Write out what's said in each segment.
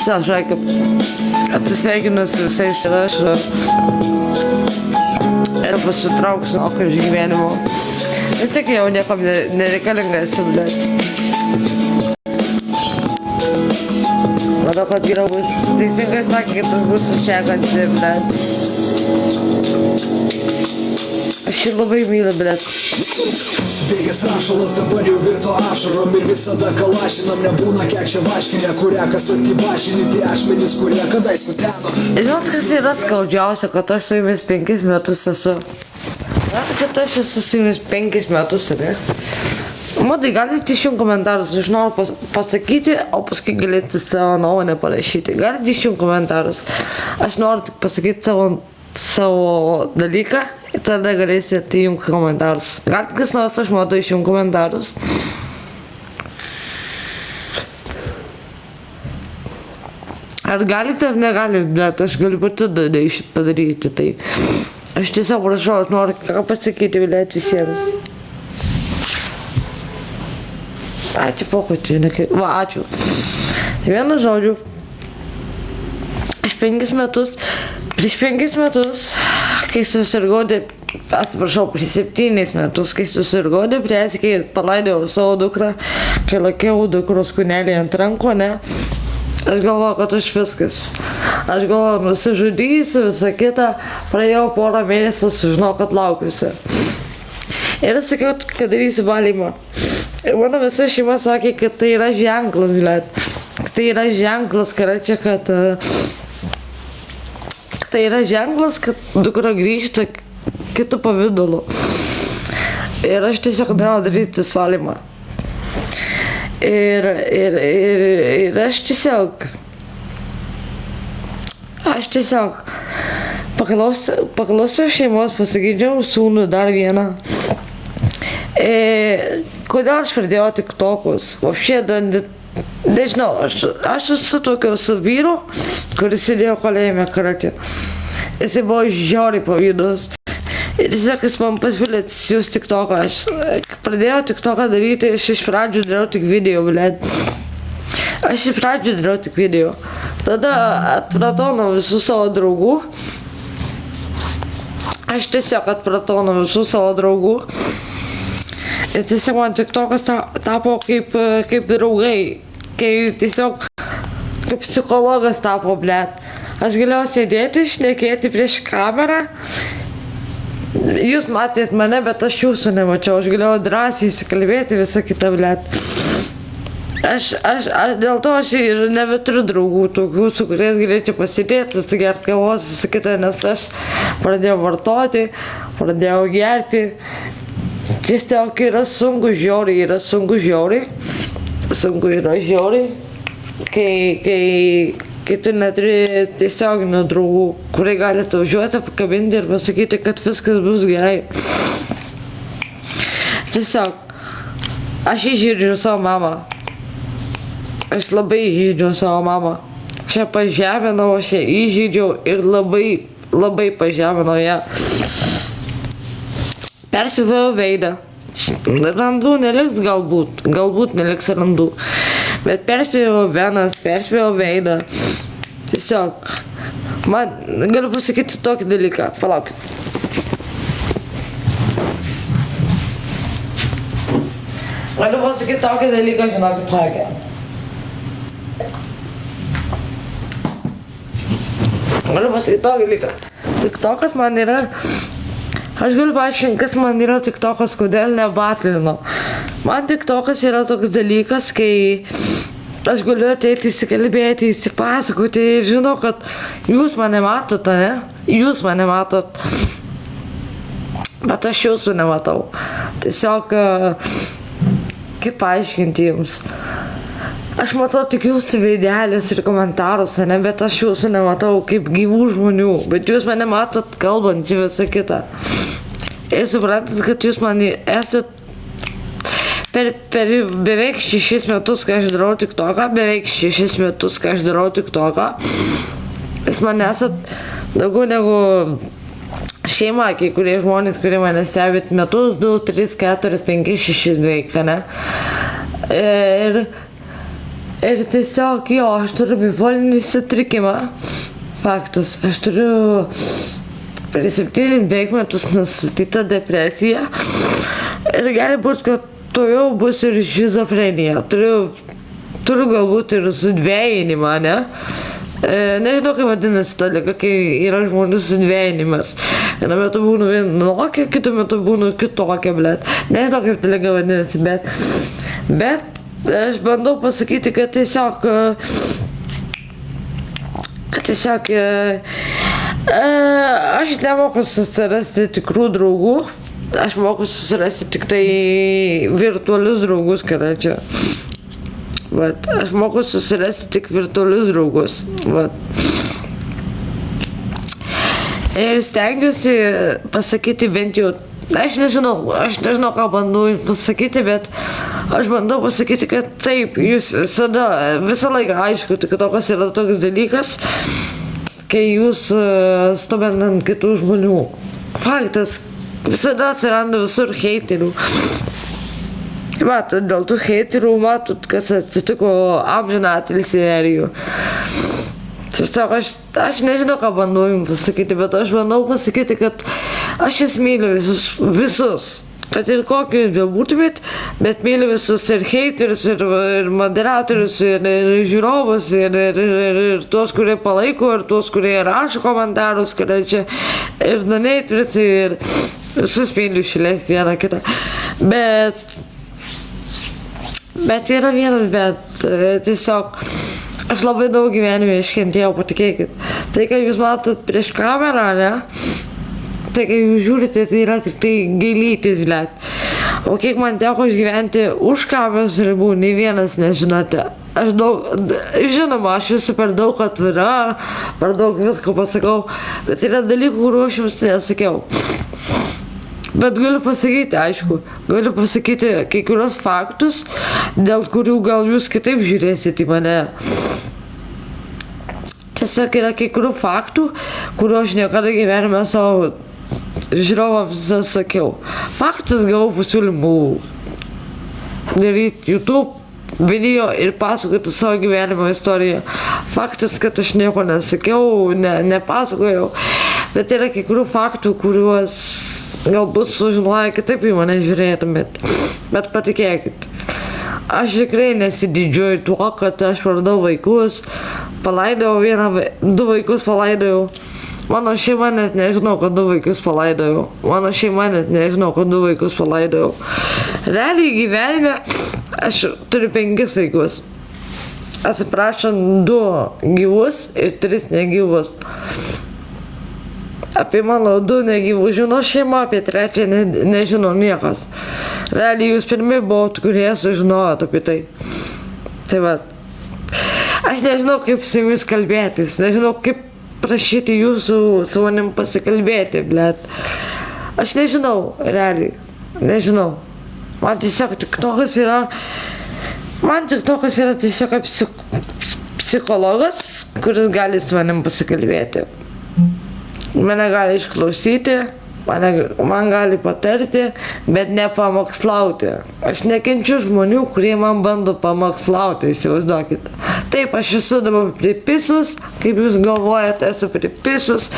Žiūrėk, atsisveikinu su visais ir aš ir pasitrauksiu nuo iš gyvenimo. Vis tiek jau niekam nereikalinga esi, blėt. Manau, kad vyra bus teisingai sakė, kad tas bus sušekanti, blėt. Aš jį labai myliu, blėt. Bėgęs rašalas dabar jau virto ašarom ir visada kalašinam nebūna kekšė vaškinė, kurią kas naktį bašini, tie ašmenys, kurie kadais kuteno. Žinot, kas yra skaudžiausia, kad aš su jumis 5 metus esu. Kad aš esu su jumis 5 metus, ne? Matai, galite išjungti komentarus, aš noriu pasakyti, o paskui galite savo nuomonę parašyti. Galite išjungti komentarus. Aš noriu tik pasakyti savo dalyką ir tada galėsite įjungti komentarus. Galite kas nors, aš matau, išjungti komentarus. Ar galite ar negalite, bet aš galiu pati padaryti tai. Aš tiesiog prašau, aš noriu ką pasakyti, vilėt visiems. Ačiū pokučiui, va, ačiū. Tai vienu žodžiu, prieš 5 metus, kai susirgau, prieš 7 metus, kai susirgau depresiją, kai palaidėjau savo dukrą, kai lakiau dukros kūnelį ant rankų, ne, aš galvojau, kad aš viskas. Aš galvojau, nusižudysiu, visą kitą, praėjau porą mėnesių, sužinau, kad laukiuosi. Ir sakiau, kad darysiu valymą. Ir mano visa šeima sakė, kad tai yra ženklas, blėt. Tai yra ženklas, kad tai yra ženklas, kad dukra grįžta kitų pavidalų. Ir aš tiesiog norėjau daryti valymą. Ir aš tiesiog paklausiau šeimos, pasakyčiau sūnų dar vieną. Kodėl aš pradėjau tiktokus? Nežinau, aš susituokiau su vyru, kuris sėdėjo kalėjime karate. Jisai buvo žiauriai pavydus. Ir jis man pasiūlė atsisiųsti tiktoką. Aš pradėjau tiktoką daryti, aš iš pradžių dariau tik video, blėt. Tada atpratau nuo visų savo draugų. Ir tiesiog man tiktokas tapo kaip draugai. Tiesiog kaip psichologas tapo, blėt. Aš galėjau sėdėti, šnekėti prieš kamerą. Jūs matėt mane, bet aš jūsų nemačiau. Aš galėjau drąsiai įsikalbėti visą kitą, blėt. Dėl to aš ir nebeturiu draugų tokių, su kuriais galėčiau pasėdėti, sugerti kavos, visą kitą, nes aš pradėjau vartoti, pradėjau gerti. Tiesiog yra sunku žiauriai. Sunku yra žiauriai, kai tu neturi tiesioginių draugų, kurie gali tau važiuoti, pakabinti ir pasakyti, kad viskas bus gerai. Tiesiog, aš įžeidžiu savo mamą. Aš labai įžeidžiu savo mamą. Aš ją pažeminau, aš ją įžeidžiau ir labai pažeminau ją. Persivėjau veidą. Randų neliks galbūt neliks randų. Bet perspėjau venas, perspėjau veidą. Tiesiog, man galiu pasakyti tokį dalyką, palaukit. Galiu pasakyti tokį dalyką, žinokit, sakė. Galiu pasakyti tokį dalyką. TikTokas man yra... Aš galiu paaiškinti, kas man yra TikTokas, kodėl nebatlinu. Man TikTokas yra toks dalykas, kai aš galiu ateiti įsikalbėti, įsipasakoti ir žinau, kad jūs mane matot, ne? Jūs mane matot. Bet aš jūsų nematau. Tiesiog, kaip paaiškinti jums. Aš matau tik jūsų veidelius ir komentarus, ne? Bet aš jūsų nematau kaip gyvų žmonių. Bet jūs mane matot kalbant ir visą kitą. Ir suprantat, kad jūs man esat per beveik 6 metus, kai aš darau TikToką, jūs man esat daugiau negu šeima, kai kurie žmonės, kurie mane stebit metus, 2, 3, 4, 5, 6 beveik, ne? Ir tiesiog jo, aš turiu bipolinį sutrikimą. Faktas, aš turiu per 7 beveik metus nustatytą depresiją. Ir gali būti, kad to jau bus ir šizofrenija. Turiu galbūt ir sudvėjinimą, ne? Nežinau, kaip vadinasi ta liga, kai yra žmonių sudvėjinimas. Vienu metu būnu vienokia, kitu metu būnu kitokia, blėt. Nežinau, kaip ta liga vadinasi, bet aš bandau pasakyti, kad tiesiog aš nemoku susirasti tikrų draugų, aš moku susirasti tik tai virtualius draugus, kada čia. Vat, aš moku susirasti tik virtualius draugus. Vat. Ir stengiuosi pasakyti bent jau, aš nežinau, ką bandau pasakyti, bet aš bandau pasakyti, kad taip, jūs visą laiką aišku, tik tokas yra toks dalykas, kai jūs stovint ant kitų žmonių. Faktas, visada atsiranda visur heiterių. Matot, dėl tų heiterių, matot, kas atsitiko amžiną atilsį serijų. Tiesiog aš nežinau, ką bandau jums pasakyti, bet aš bandau pasakyti, kad aš jas myliu visus. Kad ir kokius bebūtumėt, bet myliu visus ir heiterius, ir moderatorius, ir žiūrovus, ir tuos, kurie palaiko, ir tuos, kurie rašo komentarus, kada čia ir donatorius, ir visus myliu šilės vieną kitą. Bet yra vienas, tiesiog aš labai daug gyvenime iškentėjau, patikėkit. Tai, kai jūs matot prieš kamerą, ne? Tai, kai jūs žiūrite, tai yra tik tai gailytis, blėt. O kiek man teko išgyventi už kameros ribų, nei vienas nežinote. Žinoma, aš esu per daug atvira, per daug visko pasakau, bet yra dalykų, kuriuo aš jums nesakiau. Bet galiu pasakyti, aišku, kai kurios faktus, dėl kurių gal jūs kitaip žiūrėsit į mane. Tiesiog yra kai kurių faktų, kuriuo aš niekada gyvenime savo žiūrovams nesakiau. Faktas, gavau pasiūlymų daryti YouTube video ir pasakoti savo gyvenimo istoriją. Faktas, kad aš nieko nesakiau, nepasakojau, bet yra kai kurių faktų, kuriuos galbūt sužinoję kitaip į mane žiūrėtumėt, bet patikėkit. Aš tikrai nesididžiuoju tuo, kad aš praradau vaikus, palaidojau 2 vaikus palaidojau. Mano šeima net nežinau, kad 2 vaikus palaidojau. Realiai gyvenime aš turiu 5 vaikus. Atsiprašant, 2 gyvus ir 3 negyvus. Apie mano 2 negyvų žino šeima, apie 3 nežino niekas. Realiai jūs pirmi buvot, kurie sužinojot apie tai. Tai va. Aš nežinau, kaip su jumis kalbėtis, nežinau, kaip prašyti jūsų su manim pasikalbėti, blėt. Aš nežinau, realiai. Nežinau. Man tiesiog TikTokas yra tiesiog psichologas, kuris gali su manim pasikalbėti. Mane gali išklausyti, man gali patarti, bet nepamokslauti. Aš nekenčiu žmonių, kurie man bando pamokslauti, įsivaizduokite. Taip, aš esu dabar pripisus, kaip jūs galvojate, esu pripisus,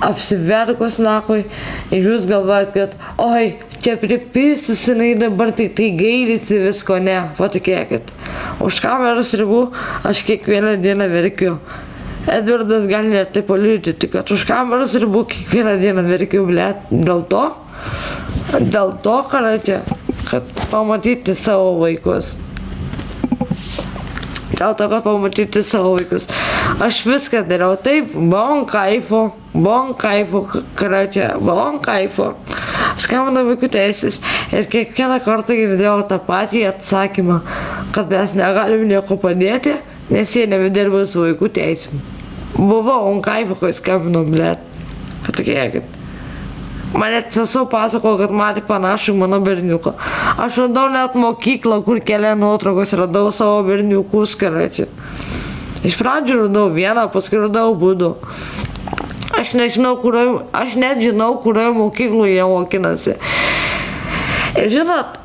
apsiverkus nakui, ir jūs galvojat, kad, oi, čia pripisus, jinai dabar tik tai gailisi visko, ne, patikėkit. Už kameros ribų aš kiekvieną dieną verkiu. Edvardas gali net tai paliudyti, kad už kameros ribų kiekvieną dieną verkiu, blėt, dėl to, kad pamatyti savo vaikus. Aš viską dariau taip, bon kaifo, skambino vaikų teisės ir kiekvieną kartą girdėjau tą patį atsakymą, kad mes negalim nieko padėti, nes jie nebedirba su vaikų teisėm. Buvau kaifo, kai skambino, blėt, patikėkit. Mane sesuo pasako, kad matė panašų mano berniuką. Aš radau net mokyklą, kur kelią nuotraukos, radau savo berniukus, karačią. Iš pradžių radau vieną, paskui radau būdų. Aš net žinau, kurioje mokykloje jie mokinasi. Ir žinot,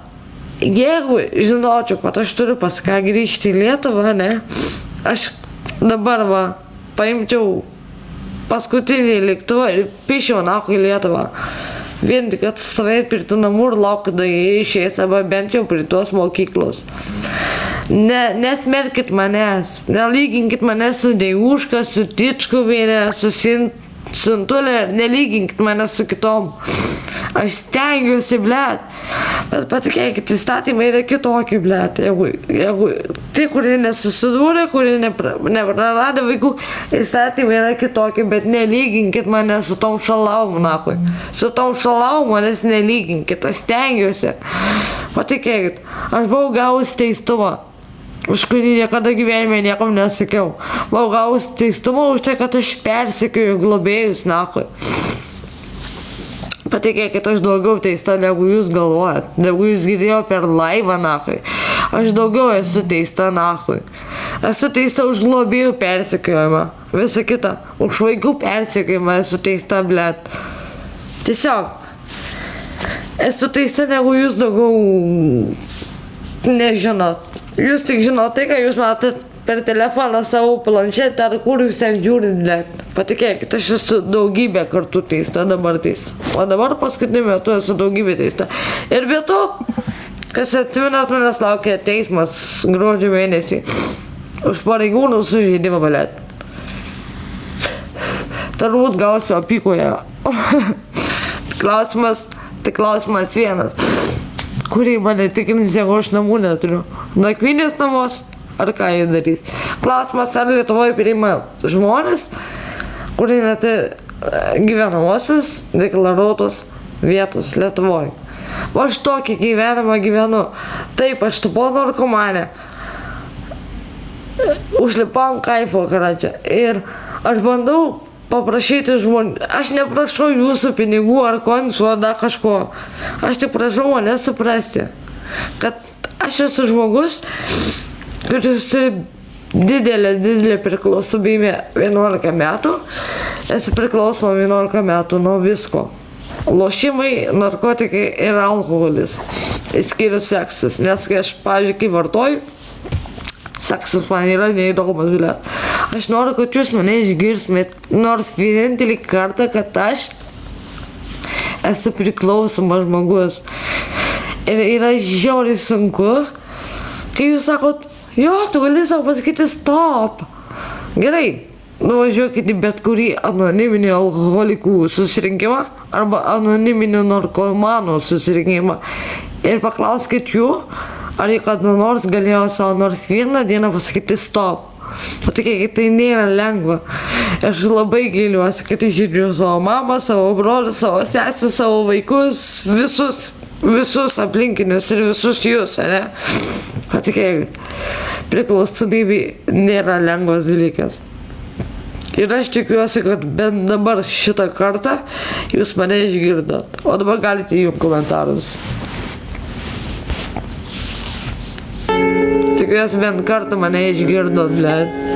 jeigu žinočiau, kad aš turiu pas ką grįžti į Lietuvą, ne, aš dabar va, paimčiau paskutinį lėktuvą ir pišiau į Lietuvą. Vien tik atstovėti prie tų namų ir laukti, kada jie išeis, arba bent jau prie tos mokyklos. Nesmerkit manęs, nelyginkit manęs su Deivuška, su Tičkuviene, su Sintulė, nelyginkit manęs su kitom. Aš stengiuosi, blet, bet patikėkit, įstatymai yra kitokie, blet. Jeigu tie, kurie nesusidūrė, kurie neprarado vaikų, įstatymai yra kitokie, bet nelyginkit mane su tom šalavom, nakui. Su tom šalavom manęs nelyginkit, aš stengiuosi. Patikėkit, aš buvau gavus teistumą, už kurį niekada gyvenime niekam nesakiau. Buvau gavus teistumą už tai, kad aš persekioju globėjus, nakui. Patikėkit, aš daugiau teista, negu jūs galvojat, negu jūs girdėjo per laivą, nakui. Aš daugiau esu teista, nakui. Esu teista už globėjų persekiojimą, visa kita. Už vaikų persekiojimą esu teista, blet. Tiesiog. Esu teista, negu jūs daugiau nežinot. Jūs tik žinot tai, ką jūs matot per telefoną savo planšetę, ar kur jūs ten žiūrit, blet. Patikėkit, aš esu daugybę kartų teista, dabar teista. O dabar paskutiniu metu esu daugybė teista. Ir be to, kas atminat, manęs laukia teismas gruodžio mėnesį. Už pareigūnų sužeidimą, blet. Turbūt gausiu apykoje. Klausimas vienas. Kurį mane tikrins, jeigu aš namų neturiu. Nakvynės namus, ar ką jie darys? Klausimas, ar Lietuvoje priima žmonės, kurie neturi gyvenamosios deklaruotos vietos Lietuvoje. O aš tokį gyvenimą gyvenu. Taip, aš tapau narkomanė. Užlipau ant kaifo karačio. Ir aš bandau paprašyti žmonių. Aš neprašau jūsų pinigų ar končių ar dar kažko. Aš tik prašau mane suprasti, kad aš esu žmogus, kuris turi didelę priklausomybę 11 metų. Esu priklausoma 11 metų nuo visko. Lošimai, narkotikai ir alkoholis. Išskyrus seksas. Nes kai aš, pavyzdžiui, kai vartoju, seksas man yra neįdomus, blet. Aš noriu, kad jūs mane išgirstumėt nors vienintelį kartą, kad aš esu priklausomas žmogus. Ir yra žiauriai sunku, kai jūs sakot, jo, tu gali savo pasakyti stop. Gerai, nuvažiuokit į bet kurį anoniminį alkoholikų susirinkimą arba anoniminį narkomanų susirinkimą ir paklauskit jų, ar jie kada nors galėjo savo nors vieną dieną pasakyti stop. Patikėkit, tai nėra lengva. Aš labai gailiuosi, kad išgirdžiu savo mamą, savo brolį, savo sesę, savo vaikus, visus aplinkinius ir visus jūs, ne? Patikėkit, priklausomybė nėra lengvas dalykas. Ir aš tikiuosi, kad bent dabar šitą kartą jūs mane išgirdot. O dabar galite įjungti komentarus. Tikiuosi bent kartą mane išgirdot, blet.